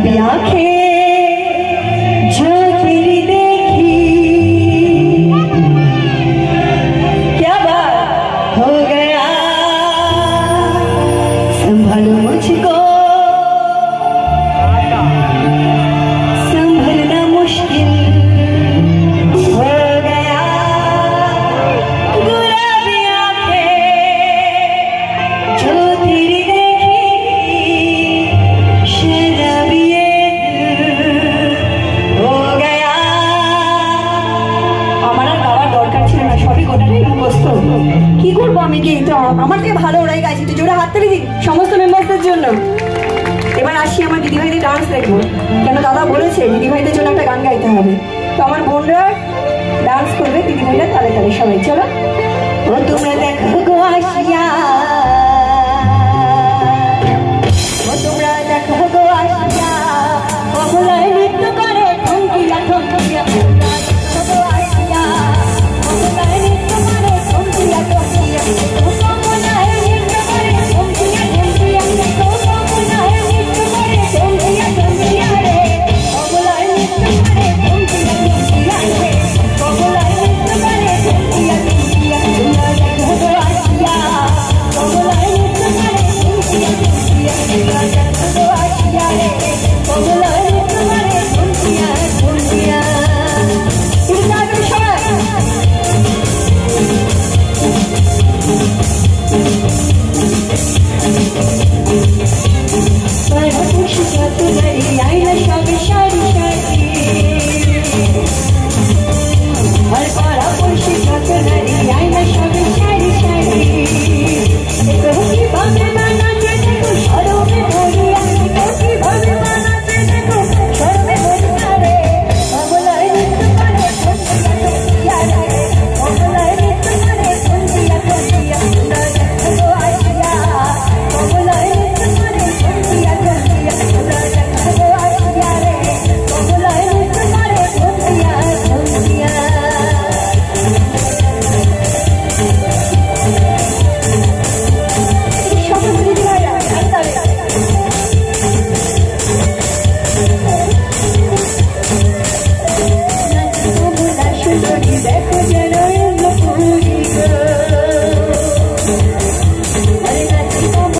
शराबी आंखें जो तेरी देखी, क्या बात हो गया, संभालो मुझको, संभलना मुश्किल हो गया, गुलाबी आंखें जो तेरी কি করবো আমি কি তো আমার থেকে ভালো ওরাই গাইছি, তুই জোরে হাত তালি দিই সমস্ত মেম্বারদের জন্য। এবার আসি আমার দিদিভাইদের ডান্স দেখবো, কেন দাদা বলেছে দিদিভাইদের জন্য একটা গান গাইতে হবে, তো আমার বোনরা ডান্স করবে, দিদিভাইরা তালে তালে সবাই চলো। ও তোমরা দেখো গো আসিয়া